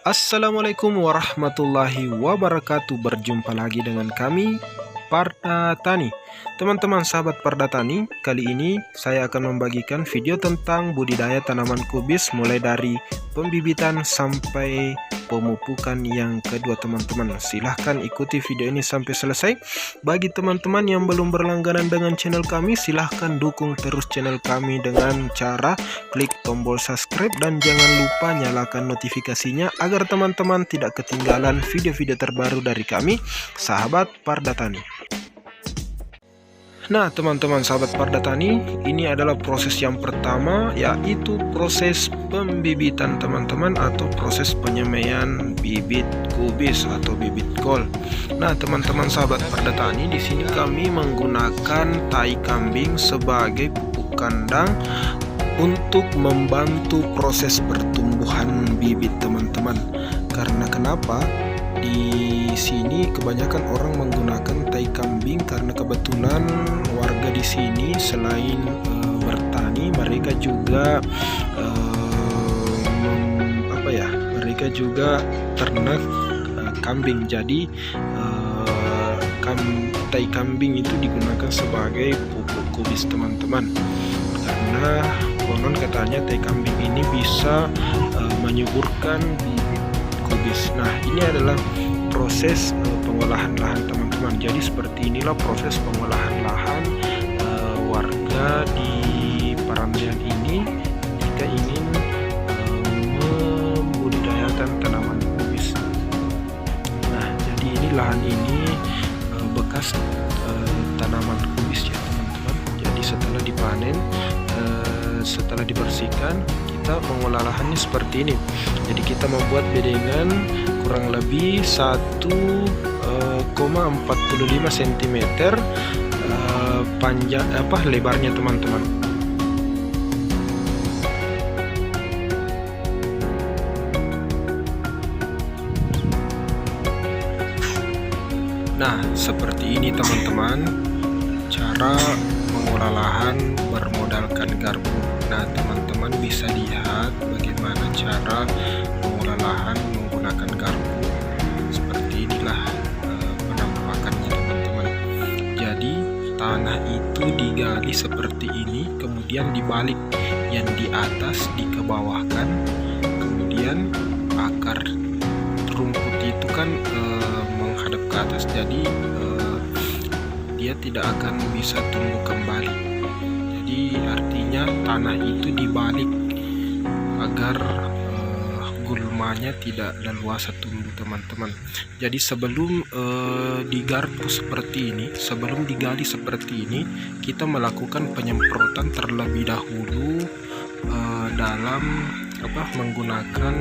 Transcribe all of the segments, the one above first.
Assalamualaikum warahmatullahi wabarakatuh. Berjumpa lagi dengan kami, Parda Tani. Teman-teman sahabat Parda Tani, kali ini saya akan membagikan video tentang budidaya tanaman kubis mulai dari pembibitan sampai pemupukan yang kedua teman-teman. Silahkan ikuti video ini sampai selesai. Bagi teman-teman yang belum berlangganan dengan channel kami, silahkan dukung terus channel kami dengan cara klik tombol subscribe dan jangan lupa nyalakan notifikasinya agar teman-teman tidak ketinggalan video-video terbaru dari kami, sahabat Parda Tani. Nah teman-teman sahabat Parda Tani, ini adalah proses yang pertama, yaitu proses pembibitan teman-teman, atau proses penyemaian bibit kubis atau bibit kol. Nah teman-teman sahabat Parda Tani, di sini kami menggunakan tai kambing sebagai pupuk kandang untuk membantu proses pertumbuhan bibit teman-teman. Karena kenapa? Di sini kebanyakan orang menggunakan tai kambing karena kebetulan warga di sini selain bertani, mereka juga mereka juga ternak kambing. Jadi tai kambing itu digunakan sebagai pupuk kubis teman-teman, karena konon katanya tai kambing ini bisa menyuburkan bibit kubis. Nah ini adalah proses pengolahan lahan teman-teman. Jadi seperti inilah proses pengolahan lahan warga di Parandian ini jika ingin membudidayakan tanaman kubis. Nah jadi ini lahan ini bekas tanaman kubis ya teman-teman. Jadi setelah dipanen, setelah dibersihkan, kita mengolah lahannya seperti ini. Jadi kita membuat bedengan kurang lebih 1,45 cm panjang lebarnya teman-teman. Nah seperti ini teman-teman cara mengolah lahan bermodalkan garpu. Nah teman-teman bisa lihat bagaimana cara mengolah lahan menggunakan garpu. Seperti inilah penampakannya teman-teman. Jadi tanah itu digali seperti ini, kemudian dibalik, yang di atas dikebawahkan, kemudian akar rumput itu kan menghadap ke atas, jadi dia tidak akan bisa tumbuh kembali. Jadi artinya tanah itu dibalik agar gulmanya tidak leluasa tumbuh teman-teman. Jadi sebelum digarpu seperti ini, sebelum digali seperti ini, kita melakukan penyemprotan terlebih dahulu dalam menggunakan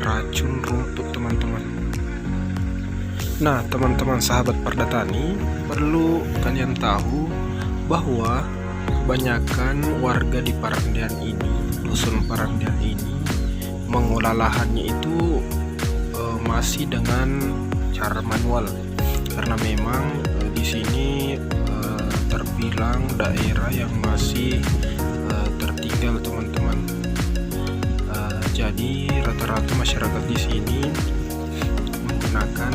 racun rumput teman-teman. Nah teman-teman sahabat Parda Tani, perlu kalian tahu bahwa kebanyakan warga di Parandian ini, dusun Parandian ini, mengolah lahannya itu masih dengan cara manual, karena memang di sini terbilang daerah yang masih tertinggal teman-teman. Jadi rata-rata masyarakat di sini menggunakan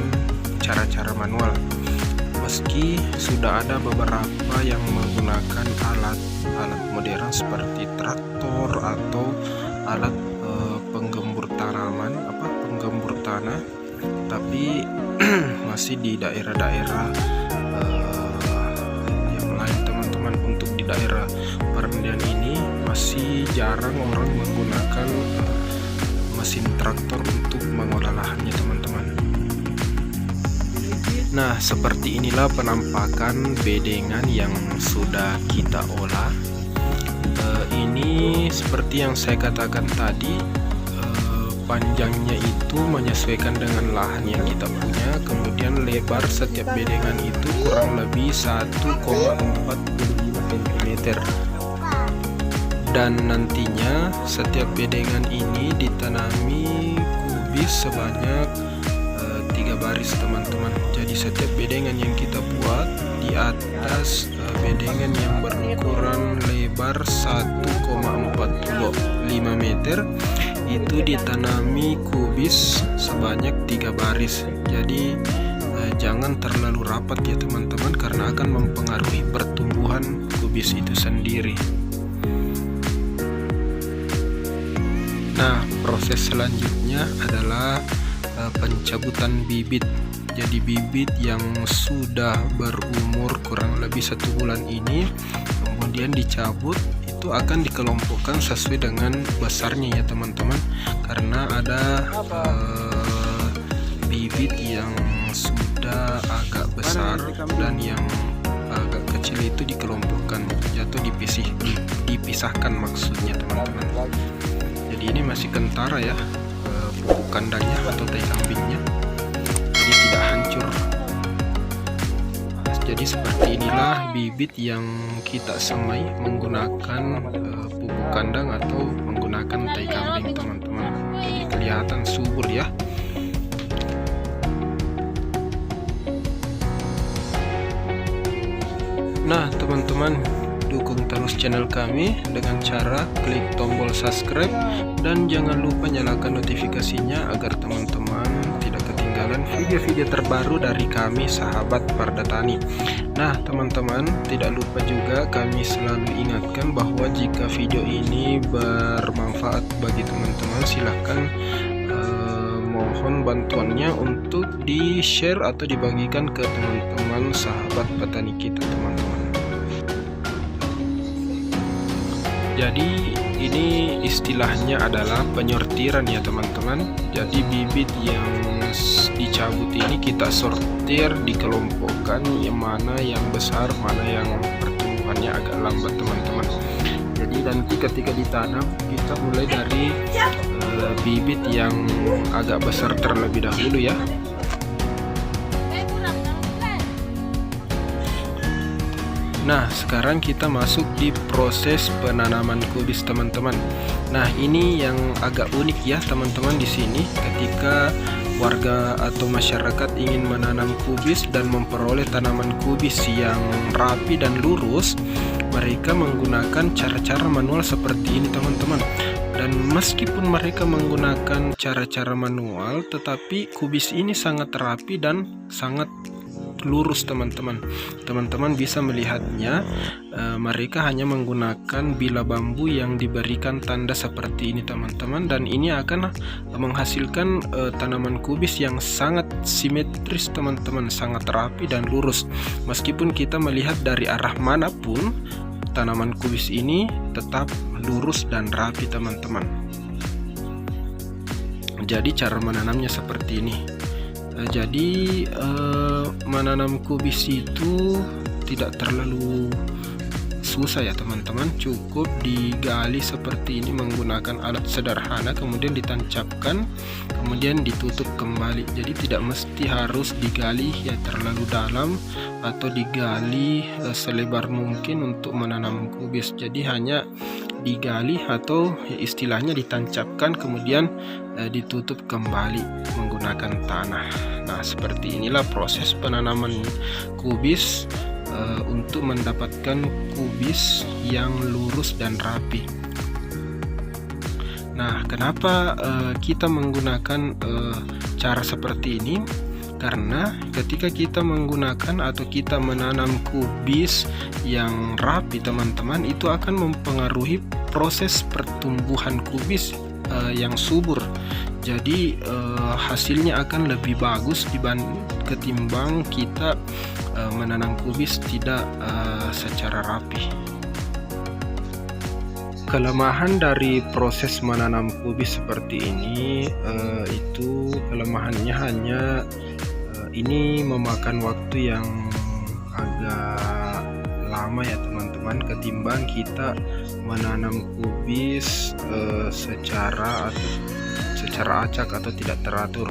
cara-cara manual, meski sudah ada beberapa yang menggunakan alat modern seperti traktor atau alat penggembur tanaman, penggembur tanah, tapi masih di daerah-daerah yang lain teman-teman. Untuk di daerah Parandian ini masih jarang orang menggunakan mesin traktor untuk mengolah lahannya teman-teman. Nah seperti inilah penampakan bedengan yang sudah kita olah. Ini seperti yang saya katakan tadi, panjangnya itu menyesuaikan dengan lahan yang kita punya, kemudian lebar setiap bedengan itu kurang lebih 1,45 cm. Dan nantinya setiap bedengan ini ditanami kubis sebanyak 3 baris teman-teman. Jadi setiap bedengan yang kita buat di atas bedengan yang berukuran lebar 1,45 meter itu ditanami kubis sebanyak 3 baris. Jadi jangan terlalu rapat ya teman-teman, karena akan mempengaruhi pertumbuhan kubis itu sendiri. Nah, proses selanjutnya adalah pencabutan bibit. Jadi bibit yang sudah berumur kurang lebih 1 bulan ini kemudian dicabut, itu akan dikelompokkan sesuai dengan besarnya ya teman-teman, karena ada bibit yang sudah agak besar dan yang agak kecil itu dikelompokkan atau dipisahkan maksudnya teman-teman. Jadi ini masih kentara ya pupuk kandangnya atau tai kambingnya, jadi tidak hancur. Jadi seperti inilah bibit yang kita semai menggunakan pupuk kandang atau menggunakan tai kambing teman-teman. Jadi kelihatan subur ya. Nah teman-teman, dukung terus channel kami dengan cara klik tombol subscribe dan jangan lupa nyalakan notifikasinya agar teman-teman tidak ketinggalan video-video terbaru dari kami sahabat Pardatani. Nah teman-teman, tidak lupa juga kami selalu ingatkan bahwa jika video ini bermanfaat bagi teman-teman, silahkan mohon bantuannya untuk di-share atau dibagikan ke teman-teman sahabat petani kita teman-teman. Jadi ini istilahnya adalah penyortiran ya teman-teman. Jadi bibit yang dicabut ini kita sortir, dikelompokkan yang mana yang besar, mana yang pertumbuhannya agak lambat teman-teman. Jadi nanti ketika ditanam kita mulai dari bibit yang agak besar terlebih dahulu ya. Nah sekarang kita masuk di proses penanaman kubis teman-teman. Nah ini yang agak unik ya teman-teman di sini, ketika warga atau masyarakat ingin menanam kubis dan memperoleh tanaman kubis yang rapi dan lurus, mereka menggunakan cara-cara manual seperti ini teman-teman. Dan meskipun mereka menggunakan cara-cara manual, tetapi kubis ini sangat rapi dan sangat lurus teman-teman. Teman-teman bisa melihatnya, mereka hanya menggunakan bila bambu yang diberikan tanda seperti ini teman-teman, dan ini akan menghasilkan tanaman kubis yang sangat simetris teman-teman, sangat rapi dan lurus. Meskipun kita melihat dari arah manapun, tanaman kubis ini tetap lurus dan rapi teman-teman. Jadi cara menanamnya seperti ini. Jadi menanam kubis itu tidak terlalu susah ya teman-teman, cukup digali seperti ini menggunakan alat sederhana, kemudian ditancapkan, kemudian ditutup kembali. Jadi tidak mesti harus digali ya terlalu dalam atau digali selebar mungkin untuk menanam kubis. Jadi hanya digali atau ya istilahnya ditancapkan, kemudian ditutup kembali menggunakan tanah. Nah seperti inilah proses penanaman kubis untuk mendapatkan kubis yang lurus dan rapi. Nah kenapa kita menggunakan cara seperti ini? Karena ketika kita menggunakan atau kita menanam kubis yang rapi teman-teman, itu akan mempengaruhi proses pertumbuhan kubis yang subur. Jadi hasilnya akan lebih bagus ketimbang kita menanam kubis tidak secara rapi. Kelemahan dari proses menanam kubis seperti ini itu kelemahannya hanya ini memakan waktu yang agak lama ya teman-teman, ketimbang kita menanam kubis secara acak atau tidak teratur.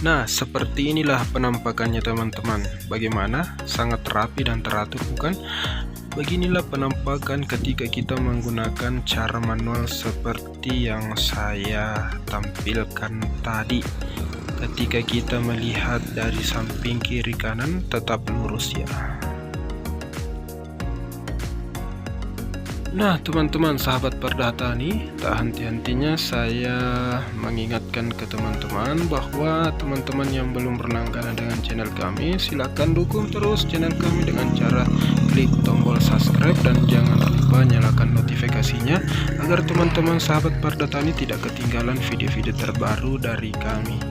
Nah, seperti inilah penampakannya teman-teman. Bagaimana? Sangat rapi dan teratur, bukan? Beginilah penampakan ketika kita menggunakan cara manual seperti yang saya tampilkan tadi. Ketika kita melihat dari samping kiri kanan tetap lurus ya. Nah teman-teman sahabat perdata nih, tak henti-hentinya saya mengingatkan ke teman-teman bahwa teman-teman yang belum berlangganan dengan channel kami, silahkan dukung terus channel kami dengan cara klik tombol subscribe dan jangan lupa nyalakan notifikasinya agar teman-teman sahabat perdata ini tidak ketinggalan video-video terbaru dari kami.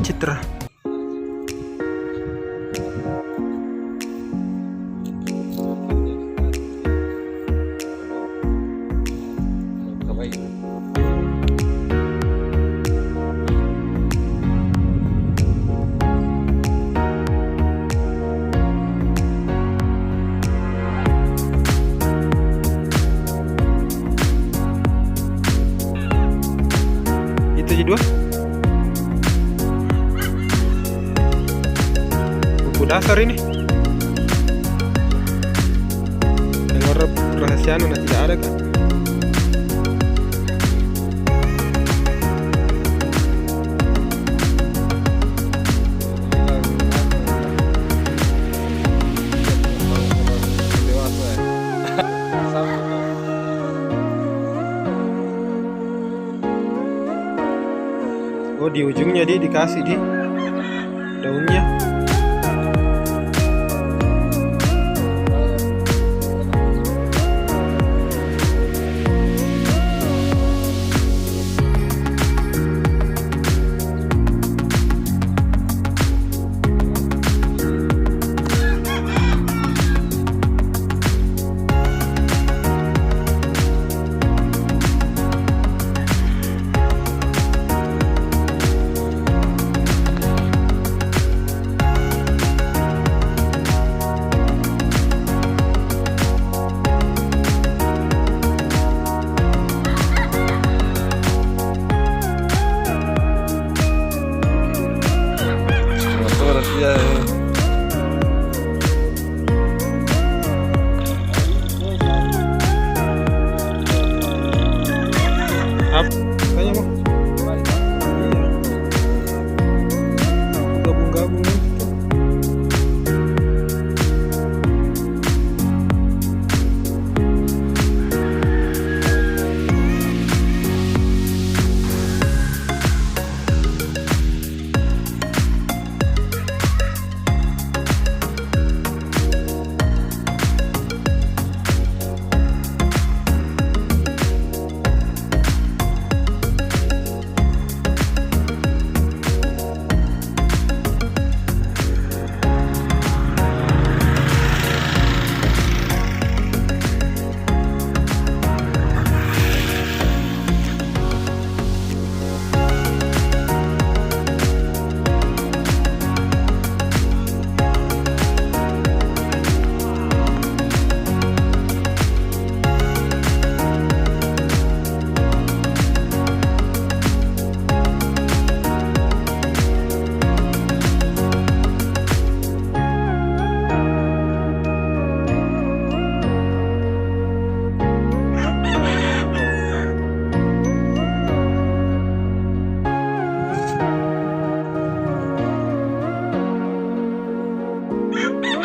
Citra. Itu jadi dua. Dasar ini dengar rahasia tidak ada kan. Oh di ujungnya dia dikasih di daunnya.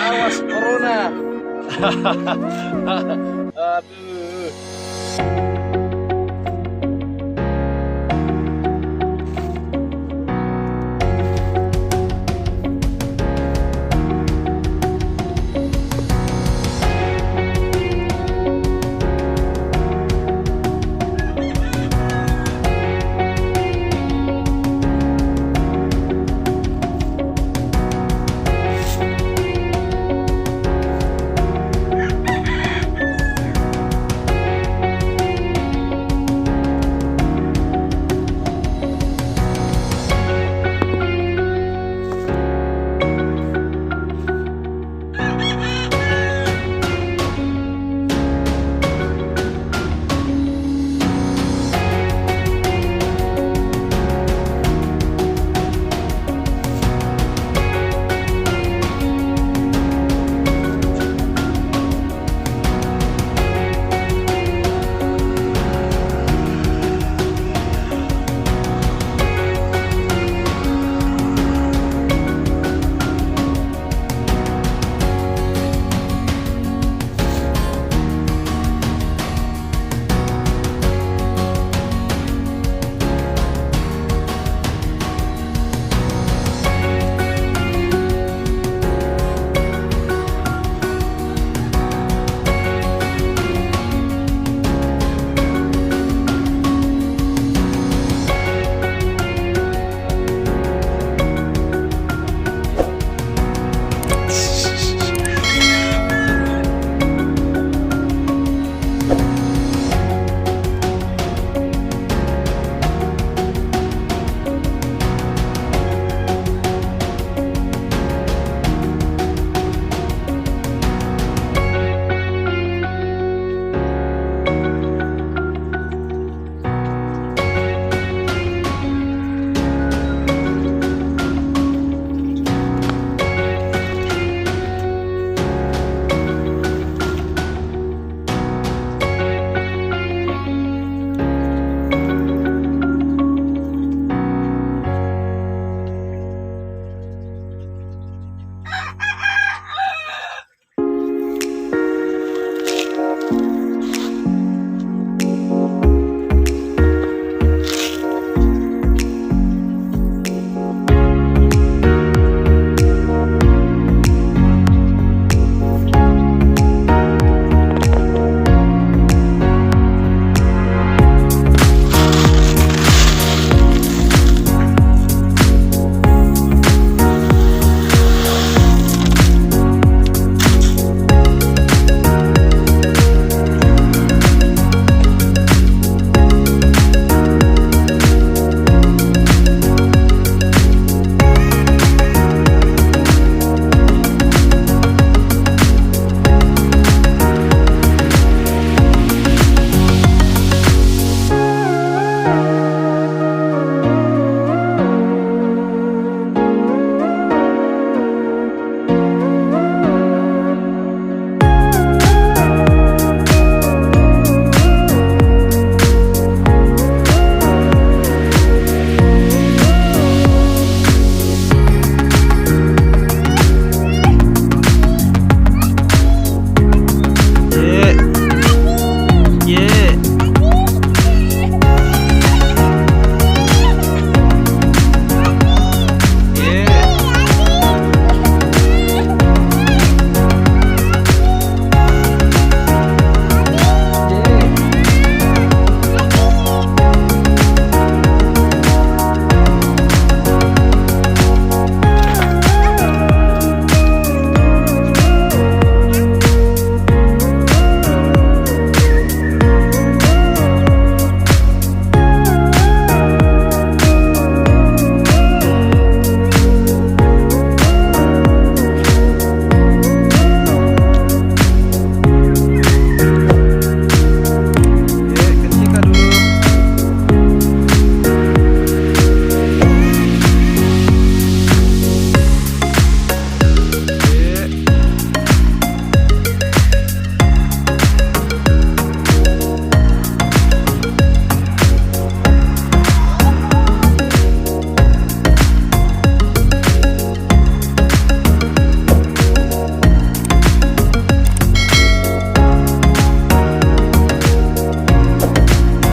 awas corona. Aduh.